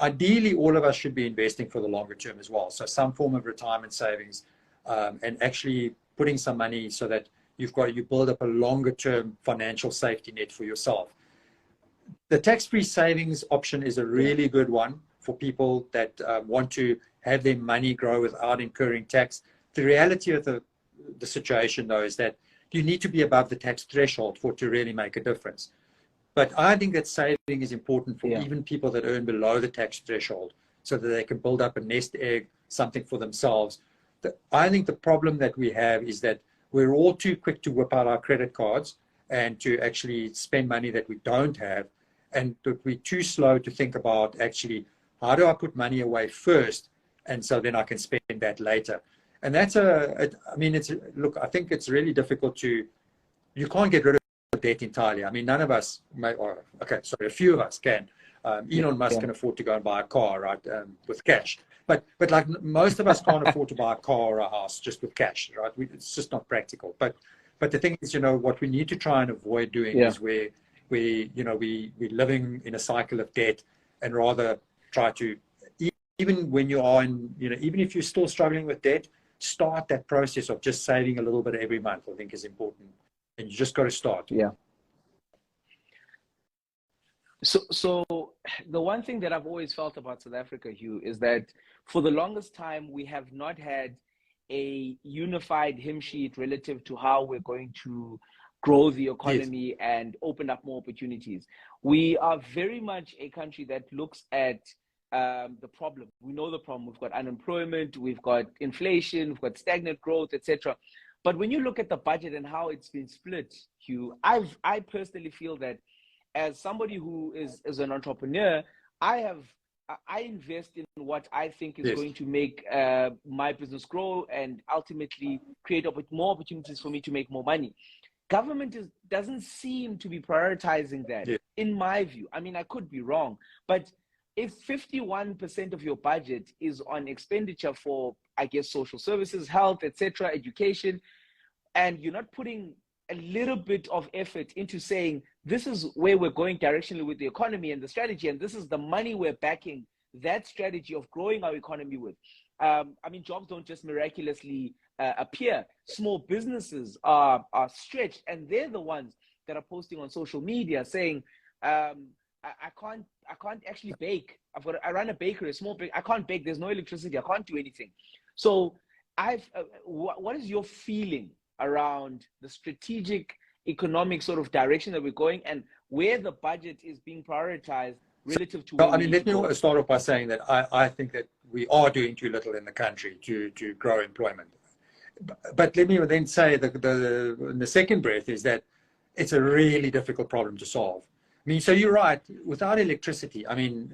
Ideally, all of us should be investing for the longer term as well. So some form of retirement savings, and actually putting some money so that you build up a longer term financial safety net for yourself. The tax-free savings option is a really good one for people that want to have their money grow without incurring tax. The reality of the situation, though, is that you need to be above the tax threshold for it to really make a difference. But I think that saving is important for even people that earn below the tax threshold, so that they can build up a nest egg, something for themselves. I think the problem that we have is that we're all too quick to whip out our credit cards and to actually spend money that we don't have. And we're too slow to think about actually, how do I put money away first? And so then I can spend that later. And that's I think it's really difficult you can't get rid of debt entirely. I mean, none of us a few of us can. Elon Musk can afford to go and buy a car, right, with cash. But like most of us can't afford to buy a car or a house just with cash, right? It's just not practical. But the thing is, you know, what we need to try and avoid doing is where we're living in a cycle of debt, and rather try to, even when you are in, you know, even if you're still struggling with debt, start that process of just saving a little bit every month. I think is important, and you just got to start. So the one thing that I've always felt about South Africa, Hugh, is that for the longest time we have not had a unified hymn sheet relative to how we're going to grow the economy and open up more opportunities. We are very much a country that looks at the problem. We know the problem. We've got unemployment, we've got inflation, we've got stagnant growth, etc. But when you look at the budget and how it's been split, Hugh, I personally feel that as somebody who is an entrepreneur, I invest in what I think is going to make my business grow and ultimately create more opportunities for me to make more money. Government doesn't seem to be prioritizing that, in my view. I mean, I could be wrong, but if 51% of your budget is on expenditure for, I guess, social services, health, etc., education, and you're not putting a little bit of effort into saying, this is where we're going directionally with the economy and the strategy, and this is the money we're backing that strategy of growing our economy with. I mean, jobs don't just miraculously appear. Small businesses are stretched, and they're the ones that are posting on social media saying, I can't actually bake. I run a bakery, a small bakery. I can't bake. There's no electricity. I can't do anything. So what is your feeling around the strategic economic sort of direction that we're going, and where the budget is being prioritized relative to where I mean, let me start off by saying that I think that we are doing too little in the country to grow employment. But let me then say the second breath is that it's a really difficult problem to solve. I mean, so you're right, without electricity, I mean,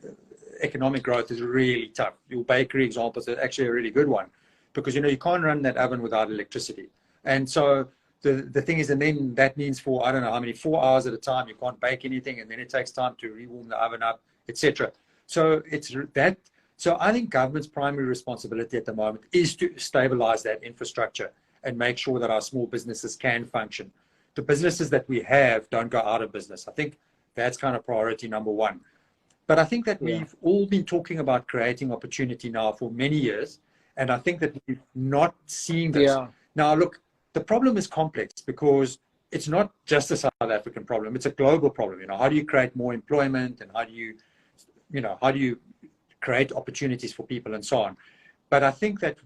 economic growth is really tough. Your bakery example is actually a really good one, because, you know, you can't run that oven without electricity. And so the thing is, and then that means for, I don't know how many, 4 hours at a time, you can't bake anything, and then it takes time to rewarm the oven up, etc. So it's that. So I think government's primary responsibility at the moment is to stabilize that infrastructure and make sure that our small businesses can function. The businesses that we have don't go out of business. I think that's kind of priority number one. But I think that we've all been talking about creating opportunity now for many years, and I think that we've not seen this. Now, look, the problem is complex because it's not just a South African problem, it's a global problem. You know, how do you create more employment, and how do you create opportunities for people and so on? But I think that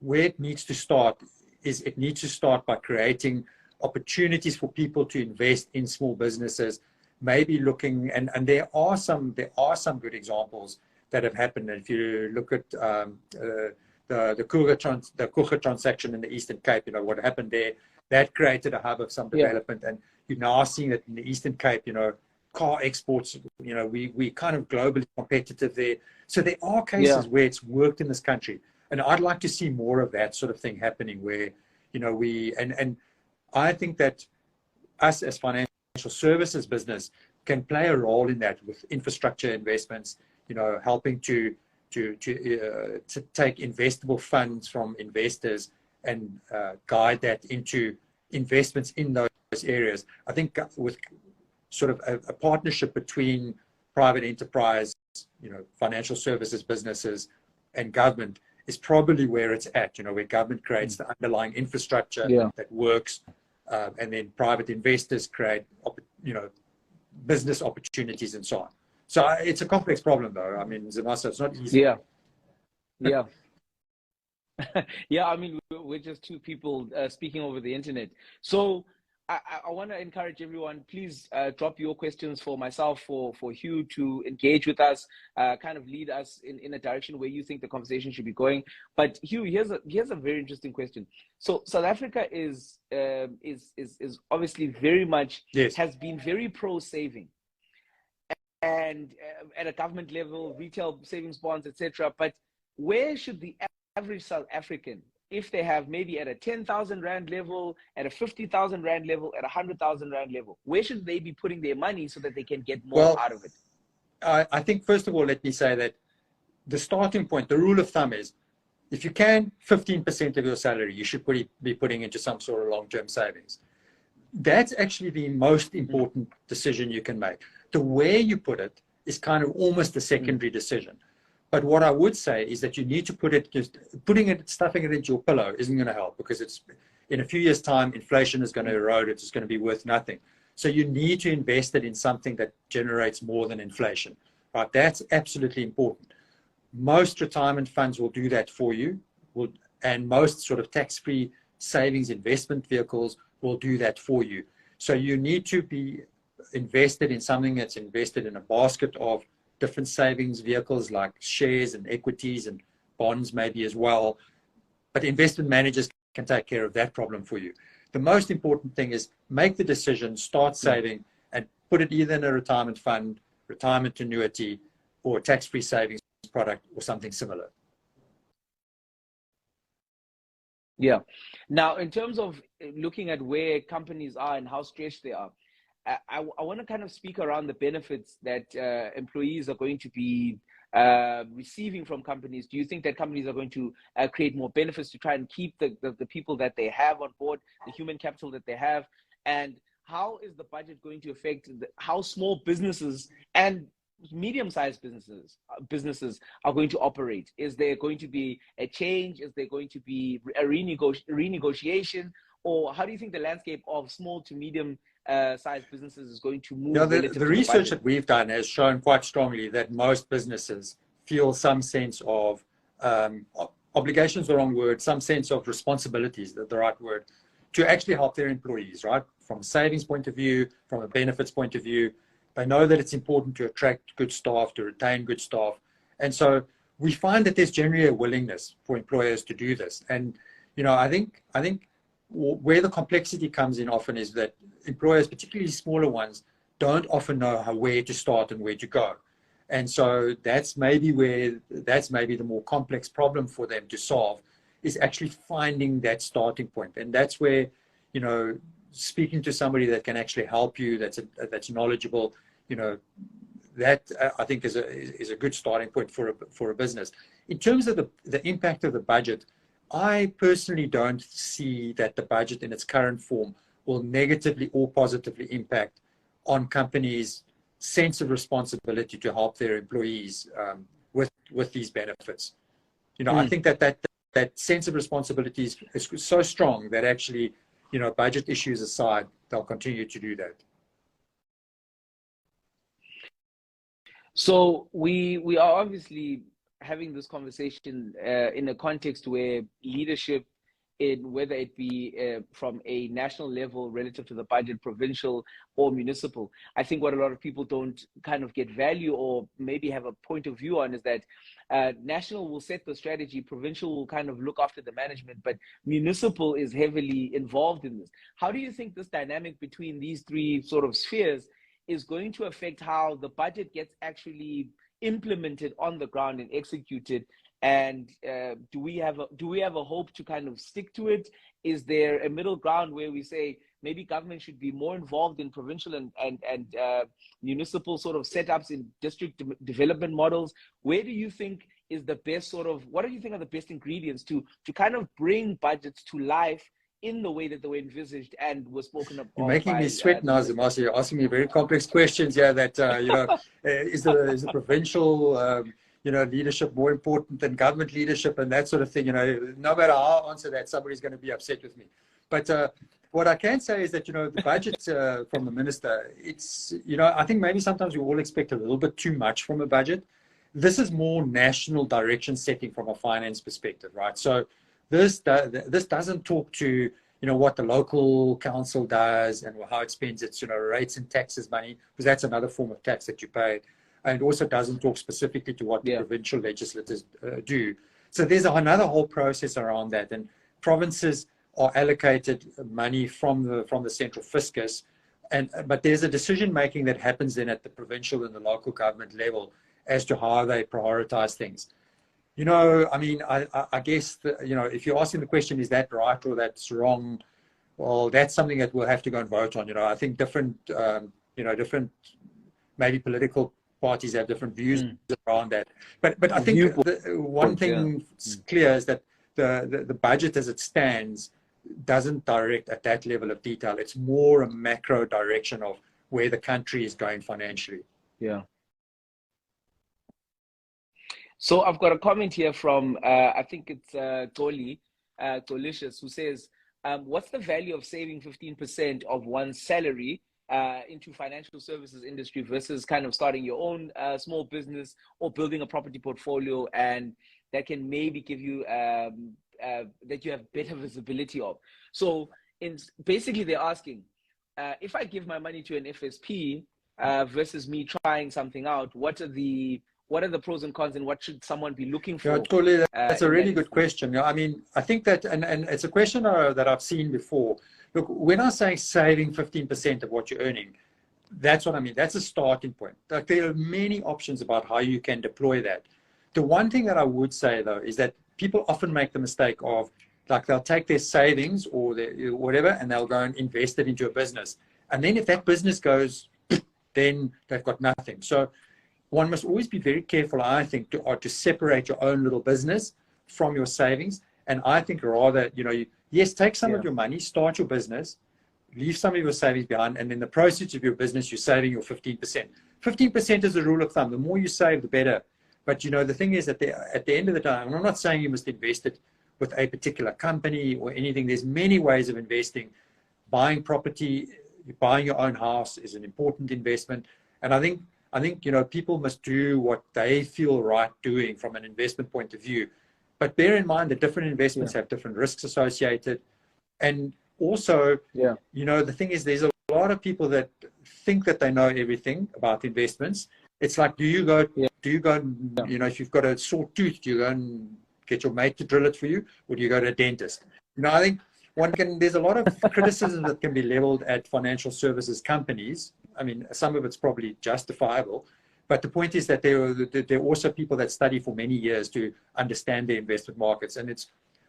where it needs to start is it needs to start by creating opportunities for people to invest in small businesses, maybe looking, and there are some good examples that have happened. If you look at the Kruger transaction in the Eastern Cape, you know, what happened there, that created a hub of some development. And you're now seeing that in the Eastern Cape, you know, car exports, you know, we kind of globally competitive there. So there are cases where it's worked in this country. And I'd like to see more of that sort of thing happening where, you know, and I think that us as financial services business can play a role in that with infrastructure investments, you know, helping to take investable funds from investors and guide that into investments in those areas. I think with sort of a partnership between private enterprise, you know, financial services businesses and government is probably where it's at, you know, where government creates the underlying infrastructure that works, and then private investors create, you know, business opportunities and so on. So it's a complex problem, though. I mean, Zanasa, it's not easy. Yeah. I mean, we're just two people speaking over the internet. So I want to encourage everyone, please drop your questions for myself, for Hugh to engage with us, kind of lead us in a direction where you think the conversation should be going. But Hugh, here's a very interesting question. So South Africa is obviously very much, has been very pro-saving. And at a government level, retail savings bonds, etc. But where should the average South African, if they have maybe at a 10,000 Rand level, at a 50,000 Rand level, at a 100,000 Rand level, where should they be putting their money so that they can get more out of it? I think, first of all, let me say that the starting point, the rule of thumb is, if you can, 15% of your salary, you should be putting into some sort of long-term savings. That's actually the most important decision you can make. The way you put it is kind of almost a secondary decision. But what I would say is that you need to put it, just stuffing it into your pillow isn't going to help, because it's, in a few years' time, inflation is going to erode it. It's going to be worth nothing. So you need to invest it in something that generates more than inflation, right? That's absolutely important. Most retirement funds will do that for you, and most sort of tax-free savings investment vehicles will do that for you. So you need to be invested in something that's invested in a basket of different savings vehicles like shares and equities and bonds maybe as well. But investment managers can take care of that problem for you. The most important thing is make the decision, start saving, and put it either in a retirement fund, retirement annuity, or a tax-free savings product or something similar. Yeah. Now, in terms of looking at where companies are and how stretched they are, I want to kind of speak around the benefits that employees are going to be receiving from companies. Do you think that companies are going to create more benefits to try and keep the people that they have on board, the human capital that they have? And how is the budget going to affect how small businesses and medium-sized businesses are going to operate? Is there going to be a change? Is there going to be a renegotiation? Or how do you think the landscape of small to medium sized businesses is going to move? The research that we've done has shown quite strongly that most businesses feel some sense of obligation is the wrong word, some sense of responsibilities, the right word, to actually help their employees, right? From a savings point of view, from a benefits point of view. They know that it's important to attract good staff, to retain good staff. And so we find that there's generally a willingness for employers to do this. And, I think where the complexity comes in often is that employers, particularly smaller ones, don't often know where to start and where to go. And so that's maybe the more complex problem for them to solve, is actually finding that starting point. And that's where, speaking to somebody that can actually help you, that's knowledgeable, that I think is a good starting point for a business. In terms of the impact of the budget, I personally don't see that the budget in its current form will negatively or positively impact on companies' sense of responsibility to help their employees with these benefits. I think that sense of responsibility is so strong that actually, budget issues aside, they'll continue to do that. So we are obviously having this conversation in a context where leadership, in whether it be from a national level relative to the budget, provincial or municipal, I think what a lot of people don't kind of get value or maybe have a point of view on is that national will set the strategy, provincial will kind of look after the management, but municipal is heavily involved in this. How do you think this dynamic between these three sort of spheres is going to affect how the budget gets actually implemented on the ground and executed? And do we have a hope to kind of stick to it? Is there a middle ground where we say maybe government should be more involved in provincial and municipal sort of setups in district development models? Where do you think is the best what do you think are the best ingredients to kind of bring budgets to life in the way that they were envisaged and was spoken about? You're making me sweat, Nazim. You're asking me very complex questions here. That is the provincial leadership more important than government leadership and that sort of thing? No matter how I answer that, somebody's going to be upset with me. But what I can say is that the budget from the minister, it's I think maybe sometimes we all expect a little bit too much from a budget. This is more national direction setting from a finance perspective, right? So this doesn't talk to what the local council does and how it spends its rates and taxes money, because that's another form of tax that you pay, and it also doesn't talk specifically to what the provincial legislators do. So there's another whole process around that, and provinces are allocated money from the central fiscus, but there's a decision making that happens then at the provincial and the local government level as to how they prioritize things. I guess if you're asking the question, is that right or that's wrong? Well, that's something that we'll have to go and vote on. I think different maybe political parties have different views around that. But I think one thing clear is that the budget as it stands doesn't direct at that level of detail. It's more a macro direction of where the country is going financially. Yeah. So I've got a comment here from, I think it's Tolicious, who says, what's the value of saving 15% of one's salary into financial services industry versus kind of starting your own small business or building a property portfolio, and that can maybe give you, that you have better visibility of? So basically they're asking, if I give my money to an FSP versus me trying something out, what are the pros and cons, and what should someone be looking for? Totally. That's a really good question. I think that, and it's a question that I've seen before. Look, when I say saving 15% of what you're earning, that's what I mean. That's a starting point. Like, there are many options about how you can deploy that. The one thing that I would say, though, is that people often make the mistake of, like, they'll take their savings or their whatever, and they'll go and invest it into a business. And then if that business goes, then they've got nothing. So one must always be very careful, I think, to separate your own little business from your savings. And I think rather, yes, take some of your money, start your business, leave some of your savings behind, and then the proceeds of your business, you're saving your 15%. 15% is the rule of thumb. The more you save, the better. But, the thing is that at the end of the day, and I'm not saying you must invest it with a particular company or anything. There's many ways of investing. Buying property, buying your own house is an important investment. And I think people must do what they feel right doing from an investment point of view. But bear in mind that different investments have different risks associated. And also, the thing is, there's a lot of people that think that they know everything about investments. It's like, do you go, if you've got a sore tooth, do you go and get your mate to drill it for you, or do you go to a dentist? I think there's a lot of criticism that can be leveled at financial services companies. I mean, some of it's probably justifiable, but the point is that there are also people that study for many years to understand the investment markets, and it's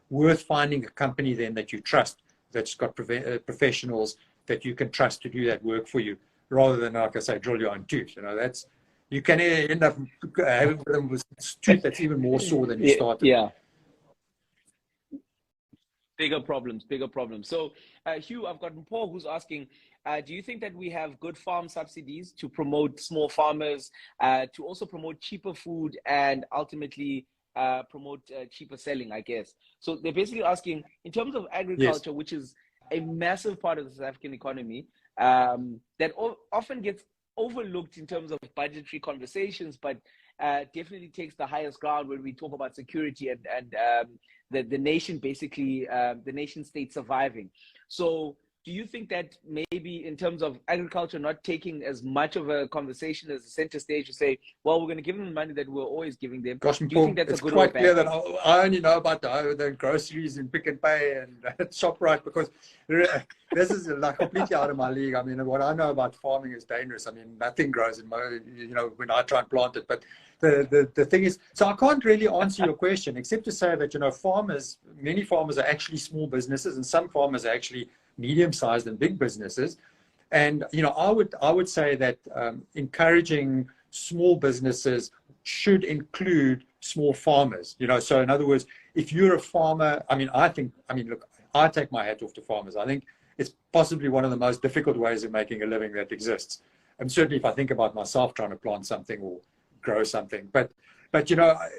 worth finding a company then that you trust, that's got professionals that you can trust to do that work for you, rather than, like I say, drill your own tooth. You can end up having them with a tooth that's even more sore than you started. Yeah. Bigger problems. So, Hugh, I've got Paul who's asking, do you think that we have good farm subsidies to promote small farmers, to also promote cheaper food and ultimately promote cheaper selling, I guess? So they're basically asking, in terms of agriculture, which is a massive part of the South African economy, that often gets overlooked in terms of budgetary conversations, but definitely takes the highest ground when we talk about security and the nation, basically, the nation state surviving. So do you think that maybe in terms of agriculture not taking as much of a conversation as the center stage to say, well, we're going to give them the money that we're always giving them? Gosh, do you think that's it's a good quite or bad clear thing? that I only know about the groceries and Pick n Pay and ShopRite, because this is like completely out of my league. I mean, what I know about farming is dangerous. I mean, nothing grows in when I try and plant it. But the thing is, so I can't really answer your question except to say that many farmers are actually small businesses, and some farmers are actually medium-sized and big businesses. And I would say that encouraging small businesses should include small farmers. So in other words, if you're a farmer, look, I take my hat off to farmers. I think it's possibly one of the most difficult ways of making a living that exists. And certainly if I think about myself trying to plant something or grow something, but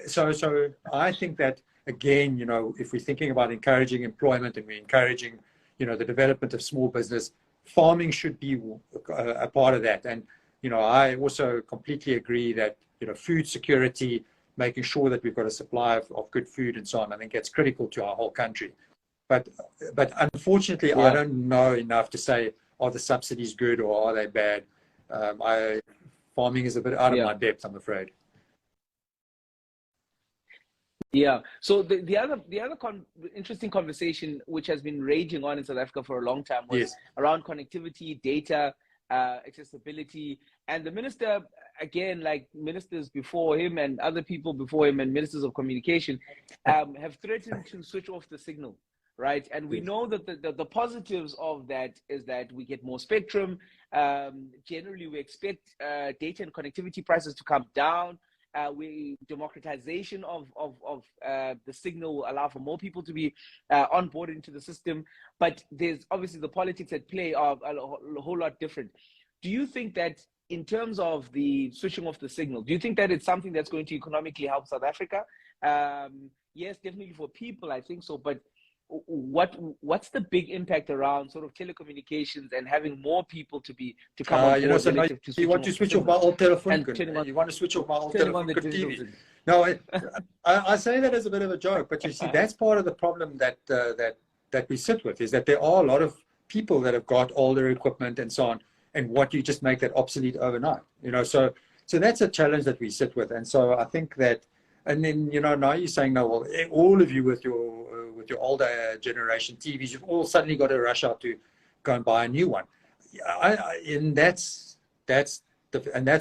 so I think that, again, if we're thinking about encouraging employment and we're encouraging the development of small business, farming should be a part of that. And I also completely agree that food security, making sure that we've got a supply of good food and so on, I think that's critical to our whole country. But unfortunately, I don't know enough to say, are the subsidies good or are they bad? Farming is a bit out of my depth, I'm afraid. Yeah. So the other interesting conversation which has been raging on in South Africa for a long time was around connectivity, data, accessibility, and the minister, again, like ministers before him and other people before him and ministers of communication, have threatened to switch off the signal, right? And we know that the positives of that is that we get more spectrum. Generally, we expect data and connectivity prices to come down. Democratization of the signal will allow for more people to be onboarded into the system. But there's obviously the politics at play are a whole lot different. Do you think that in terms of the switching off the signal, do you think that it's something that's going to economically help South Africa? Yes, definitely for people, I think so. But what's the big impact around sort of telecommunications and having more people to come on board? So you want to switch off my old telephone? You want to switch off my old telephone TV? No, I say that as a bit of a joke, but you see, that's part of the problem that we sit with, is that there are a lot of people that have got older equipment and so on, and what you just make that obsolete overnight, so that's a challenge that we sit with. And so I think that, and then now you're saying, no, well, all of you with your older generation TVs, you've all suddenly got to rush out to go and buy a new one. And that's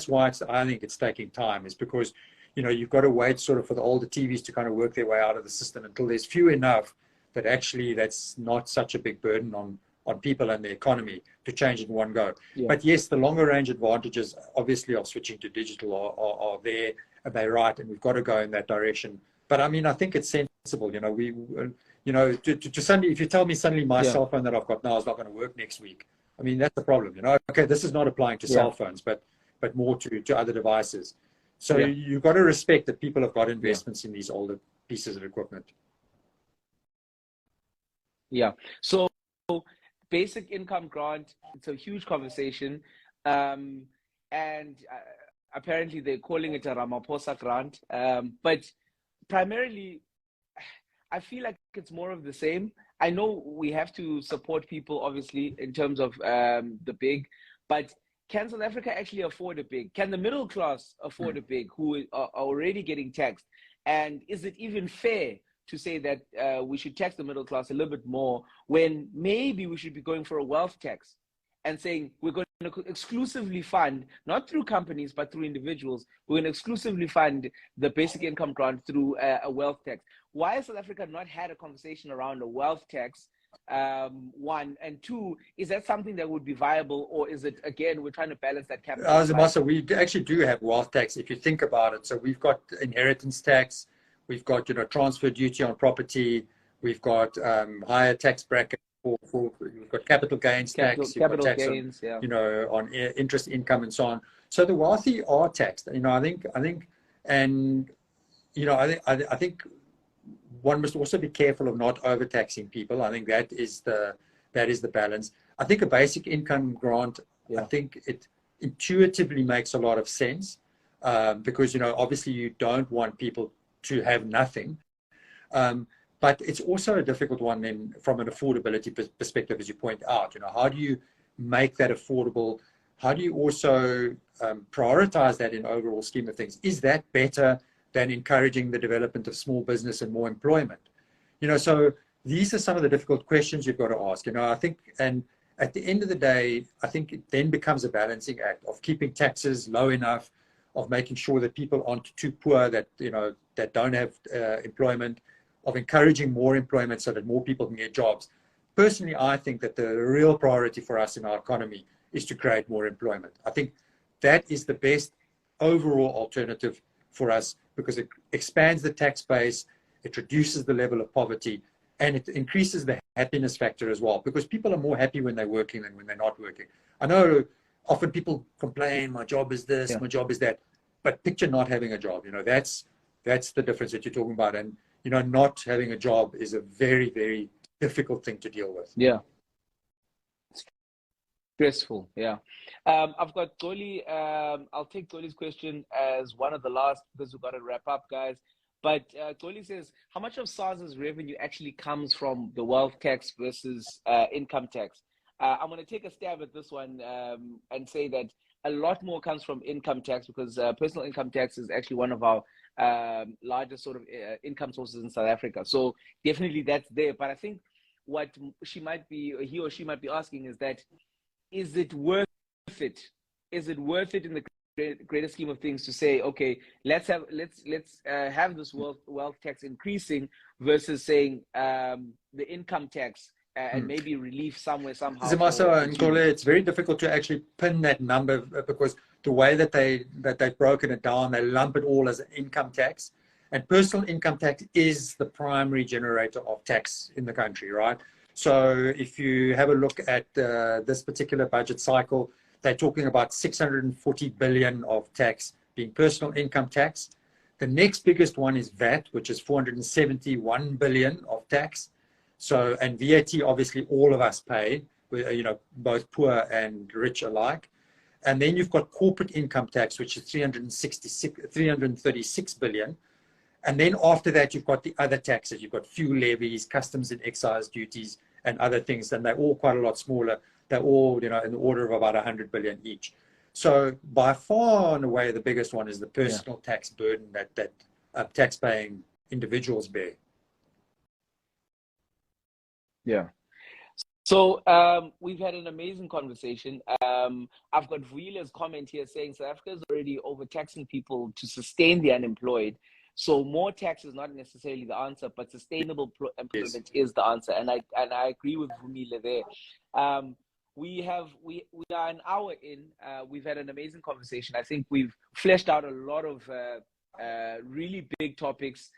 why I think it's taking time, is because you've got to wait sort of for the older TVs to kind of work their way out of the system until there's few enough that actually that's not such a big burden on people and the economy to change in one go. Yeah. But yes, the longer range advantages, obviously, of switching to digital are there, and they're right, and we've got to go in that direction. But I mean, I think it's sensible. You know, to suddenly, if you tell me suddenly my cell phone that I've got now is not going to work next week, I mean, that's the problem. You know, okay, this is not applying to cell phones, but more to other devices. So you've got to respect that people have got investments in these older pieces of equipment. Yeah. So basic income grant, it's a huge conversation. And apparently they're calling it a Ramaphosa grant. But primarily, I feel like it's more of the same. I know we have to support people, obviously, in terms of the big, but can South Africa actually afford a big? Can the middle class afford a big who are already getting taxed? And is it even fair to say that we should tax the middle class a little bit more when maybe we should be going for a wealth tax and saying we're going to exclusively fund, not through companies, but through individuals, we're going to exclusively fund the basic income grant through a wealth tax? Why has South Africa not had a conversation around a wealth tax? One, and two, is that something that would be viable, or is it, again, we're trying to balance that capital? Zamasa, we actually do have wealth tax if you think about it. So we've got inheritance tax, we've got, you know, transfer duty on property, we've got higher tax bracket we've got capital gains tax, capital gains, on, you know, on interest income and so on. So the wealthy are taxed. You know, I think, and you know, I think one must also be careful of not overtaxing people. I think that is the balance. I think a basic income grant, I think it intuitively makes a lot of sense because, you know, obviously you don't want people to have nothing. But it's also a difficult one then from an affordability perspective, as you point out. You know, how do you make that affordable? How do you also prioritize that in overall scheme of things? Is that better than encouraging the development of small business and more employment? You know, so these are some of the difficult questions you've got to ask. You know, I think, and at the end of the day, I think it then becomes a balancing act of keeping taxes low enough, of making sure that people aren't too poor, that, you know, that don't have employment, of encouraging more employment so that more people can get jobs. Personally, I think that the real priority for us in our economy is to create more employment. I think that is the best overall alternative for us because it expands the tax base, it reduces the level of poverty, and it increases the happiness factor as well, because people are more happy when they're working than when they're not working. I know often people complain, my job is this, my job is that, but picture not having a job. You know, that's the difference that you're talking about. And you know, not having a job is a very, very difficult thing to deal with. Yeah. Stressful, yeah. I've got Dolly. I'll take Dolly's question as one of the last because we've got to wrap up, guys. But Dolly says, how much of SARS's revenue actually comes from the wealth tax versus income tax? I'm going to take a stab at this one and say that a lot more comes from income tax because personal income tax is actually one of our largest sort of income sources in South Africa. So definitely that's there. But I think what he or she might be asking is that, is it worth it? Is it worth it in the greater scheme of things to say, okay, let's have this wealth tax increasing versus saying the income tax and maybe relief somehow. Zamasa and Kole, it's very difficult to actually pin that number because the way that they've broken it down, they lump it all as an income tax. And personal income tax is the primary generator of tax in the country, right? So if you have a look at this particular budget cycle, they're talking about 640 billion of tax being personal income tax. The next biggest one is VAT, which is 471 billion of tax. So, and VAT, obviously, all of us pay, you know, both poor and rich alike. And then you've got corporate income tax, which is 336 billion. And then after that, you've got the other taxes. You've got fuel levies, customs and excise duties, and other things. And they're all quite a lot smaller. They're all, you know, in the order of about 100 billion each. So by far and away, the biggest one is the personal tax burden that tax-paying individuals bear. Yeah. So we've had an amazing conversation. I've got Vuila's comment here saying South Africa is already overtaxing people to sustain the unemployed. So more tax is not necessarily the answer, but sustainable employment Yes. is the answer. And I agree with Vumile there. We are an hour in. We've had an amazing conversation. I think we've fleshed out a lot of really big topics,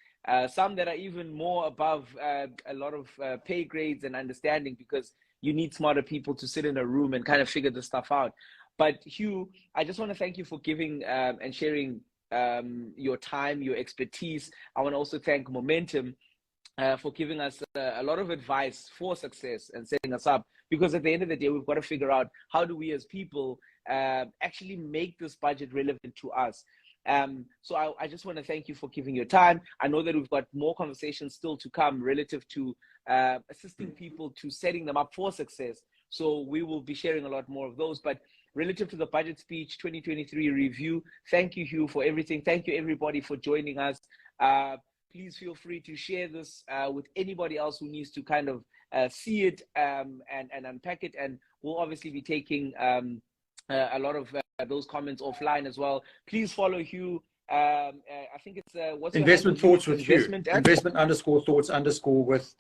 some that are even more above a lot of pay grades and understanding, because you need smarter people to sit in a room and kind of figure this stuff out. But Hugh, I just want to thank you for giving and sharing your time, your expertise. I want to also thank Momentum for giving us a lot of advice for success and setting us up, because at the end of the day, we've got to figure out how do we as people actually make this budget relevant to us. So I just want to thank you for giving your time. I know that we've got more conversations still to come relative to assisting people to setting them up for success. So we will be sharing a lot more of those. But relative to the budget speech 2023 review, thank you, Hugh, for everything. Thank you, everybody, for joining us. Please feel free to share this with anybody else who needs to kind of see it and unpack it. And we'll obviously be taking a lot of those comments offline as well. Please follow Hugh. I think it's what's Investment Thoughts with Hugh. Investment _thoughts_Hugh,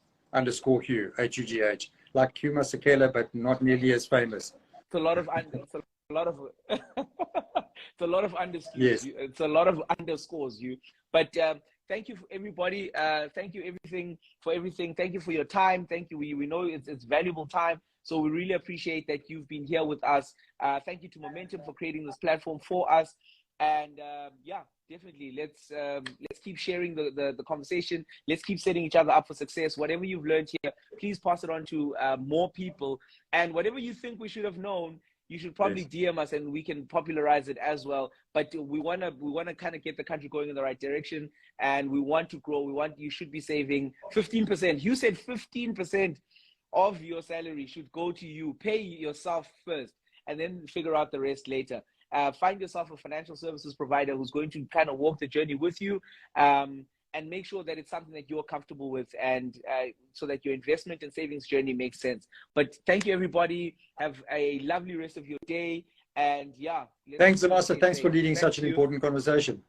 HUGH. Like Hugh Masekela, but not nearly as famous. It's a lot of it's a lot of it's a lot of underscores. Yes. It's a lot of underscores, you. But thank you for everybody. Thank you for everything. Thank you for your time. Thank you. We know it's valuable time. So we really appreciate that you've been here with us. Thank you to Momentum for creating this platform for us. And yeah, definitely let's keep sharing the conversation. Let's keep setting each other up for success. Whatever you've learned here, please pass it on to more people. And whatever you think we should have known, you should probably DM us and we can popularize it as well. But we wanna kind of get the country going in the right direction, and we want to grow. You should be saving 15%. You said 15% of your salary should go to you. Pay yourself first and then figure out the rest later. Find yourself a financial services provider who's going to kind of walk the journey with you, and make sure that it's something that you're comfortable with, and so that your investment and savings journey makes sense. But thank you, everybody. Have a lovely rest of your day. And yeah. Thanks, Amasa. Thanks for leading such an important conversation.